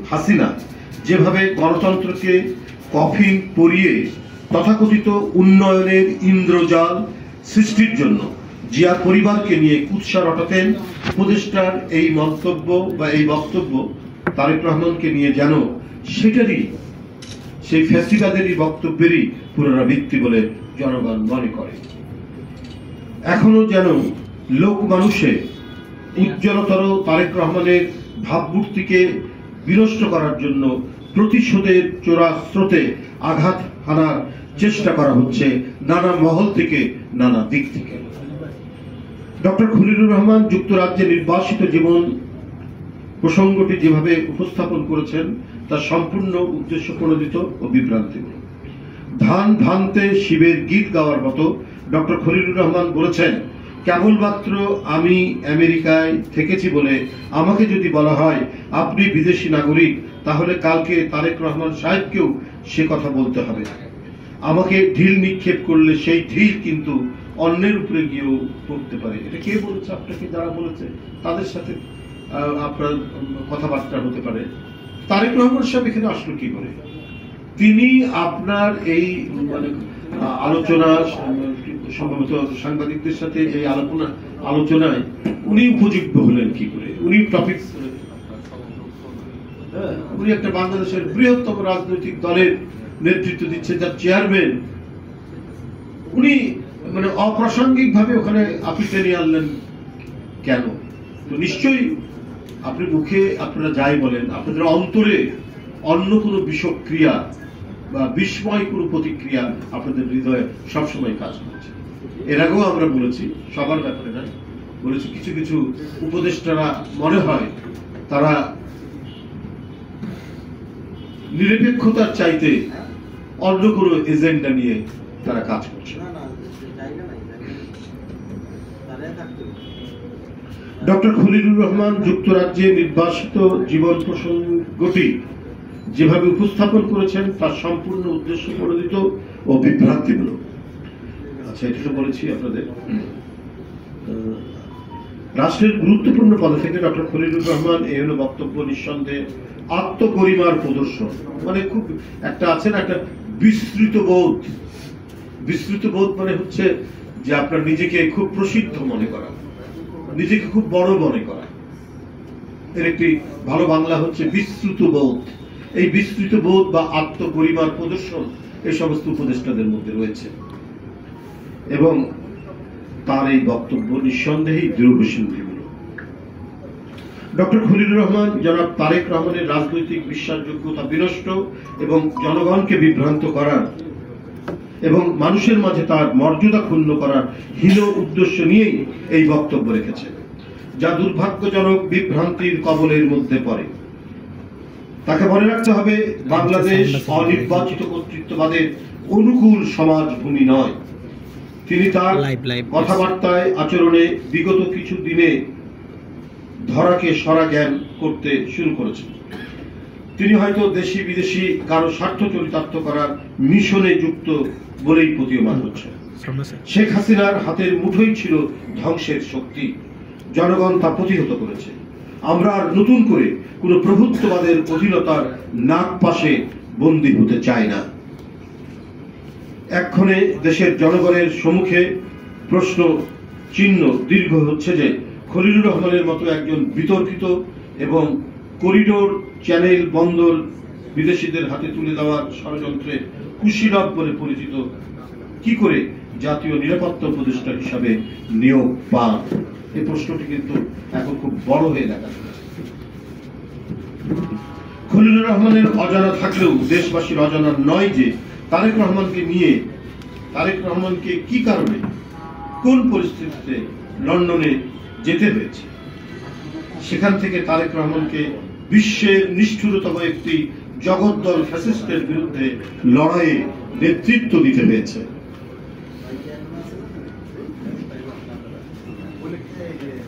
হাসিনা যেভাবে গণতন্ত্রকে কফিন পরিয়ে তথাকথিত উন্নয়নের ইন্দ্রজাল সৃষ্টির জন্য জিয়া পরিবারকে নিয়ে কুৎসা রটাতেন, উপদেষ্টার এই মন্তব্য বা এই বক্তব্য তারেক রহমানকে নিয়ে যেন সেটারই সেই ফ্যাসিবাদেরই বক্তব্যেরই পুনরাবৃত্তি বলে জনগণ মনে করে। এখনো যেন লোক মানুষে উজ্জ্বলতর তারেক রহমানের ভাবমূর্তিকে বিনষ্ট করার জন্য প্রতিশোধের চোরা স্রোতে আঘাত হানার চেষ্টা করা হচ্ছে নানা মহল থেকে, নানা দিক থেকে। ডক্টর খলিলুর রহমান যুক্তরাজ্যে নির্বাসিত জীবন প্রসঙ্গটি যেভাবে উপস্থাপন করেছেন তা সম্পূর্ণ উদ্দেশ্য প্রণোদিত ও বিভ্রান্তিমূলক। ধান ভানতে শিবের গীত গাওয়ার মতো ডক্টর খলিলুর রহমান বলেছেন, কেবলমাত্র আমি আমেরিকায় থেকেছি বলে আমাকে যদি বলা হয় আপনি বিদেশি নাগরিক, তাহলে কালকে তারেক রহমান সাহেবকেও সে কথা বলতে হবে। আমাকে ঢিল নিক্ষেপ করলে সেই ঢিল কিন্তু অন্যের উপরে গিয়েও পড়তে পারে। এটা কে বলেছে আপনাকে? যারা বলেছে তাদের সাথে আপনার কথাবার্তা হতে পারে। তারেক রহমান সাহেব এখানে আসলো কি করে? তিনি আপনার এই মানে আলোচনা সম্ভবত সাংবাদিকদের সাথে এই আলোচনায় উনি উপযুক্ত হলেন কি করে? উনি টপিক, উনি একটা বাংলাদেশের বৃহত্তম রাজনৈতিক দলের নেতৃত্ব দিচ্ছে, যার চেয়ারম্যান, উনি মানে অপ্রাসঙ্গিক ভাবে ওখানে আপিতে নিয়ে আনলেন কেন? তো নিশ্চয়ই আপনি মুখে আপনারা যাই বলেন, আপনাদের অন্তরে অন্য কোনো বিষক্রিয়া বা বিস্ময় কোনো প্রতিক্রিয়া আপনাদের হৃদয়ে সবসময় কাজ করছে। এর আগেও আমরা বলেছি, সবার ব্যাপারে নয়, বলেছি কিছু কিছু উপদেষ্টারা মনে হয় তারা নিরপেক্ষতার চাইতে অন্য কোনো এজেন্ডা নিয়ে তারা কাজ করছে। ডক্টর খলিলুর রহমান যুক্তরাজ্যে নির্বাসিত জীবন প্রসঙ্গটি যেভাবে উপস্থাপন করেছেন তার সম্পূর্ণ উদ্দেশ্য প্রণোদিত ও বিভ্রান্তিমূলক। আচ্ছা, এটা তো বলেছি আপনাদের। রাষ্ট্রের গুরুত্বপূর্ণ পদে থেকে ডক্টর খলিলুর রহমান এই হলো বক্তব্য নিঃসন্দেহে আত্মগরিমার প্রদর্শন। মানে খুব একটা আছে না, একটা বিস্তৃত বোধ। বিস্তৃত বোধ মানে হচ্ছে যে আপনার নিজেকে খুব প্রসিদ্ধ মনে করা, নিজেকে খুব বড় মনে করা। এর একটি ভালো বাংলা হচ্ছে বিস্তৃত বোধ। এই বিস্তৃত বোধ বা আত্মগরিমার প্রদর্শন এই সমস্ত উপদেষ্টাদের মধ্যে রয়েছে এবং তার এই বক্তব্য নিঃসন্দেহেই দৃঢ়বিসম্বিমূলক। ডক্টর খলিলুর রহমান জনাব তারেক রহমানের রাজনৈতিক বিশ্বাসযোগ্যতা বিনষ্ট এবং জনগণকে বিভ্রান্ত করার এবং মানুষের মাঝে তার মর্যাদা ক্ষুণ্ণ করার হীন উদ্দেশ্য নিয়েই এই বক্তব্য রেখেছে, যা দুর্ভাগ্যজনক বিভ্রান্তির কবলের মধ্যে পড়ে। তাকে মনে রাখতে হবে, বাংলাদেশ অনির্বাচিত কর্তৃত্ববাদের অনুকূল সমাজভূমি নয়। তিনি তার কথাবার্তায়, আচরণে বিগত কিছু দিনে ধরাকে সরা জ্ঞান করতে শুরু করেছেন। তিনি হয়তো দেশি বিদেশি কারো স্বার্থ চরিতার্থ করার মিশনে যুক্ত বলেই প্রতীয়মান হচ্ছে। শেখ হাসিনার হাতের মুঠোই ছিল ধ্বংসের শক্তি, জনগণ তা প্রতিহত করেছে। আমরা আর নতুন করে কোন প্রভুত্ববাদের অধীনতার নাক পাশে বন্দী হতে চাই না। এক্ষণে দেশের জনগণের সম্মুখে প্রশ্ন চিহ্ন দীর্ঘ হচ্ছে যে খলিলুর রহমানের মতো একজন বিতর্কিত এবং করিডোর চ্যানেল বন্দর বিদেশিদের হাতে তুলে দেওয়ার ষড়যন্ত্রে কুশীলব বলে পরিচিত কি করে জাতীয় নিরাপত্তা উপদেষ্টা হিসাবে নিয়োগ পান? এই প্রশ্নটি কিন্তু এখন খুব বড় হয়ে দেখা যাচ্ছে। খলিলুর রহমানের অজানা থাকলেও দেশবাসীর অজানা নয় যে তারেক রহমানকে কি কারণে, কোন পরিস্থিতিতে লন্ডনে যেতে হয়েছে। সেখান থেকে তারেক রহমানকে বিশ্বের নিষ্ঠুরতম একটি জগদ্দল ফ্যাসিস্টের বিরুদ্ধে লড়াইয়ে নেতৃত্ব দিতে হয়েছে।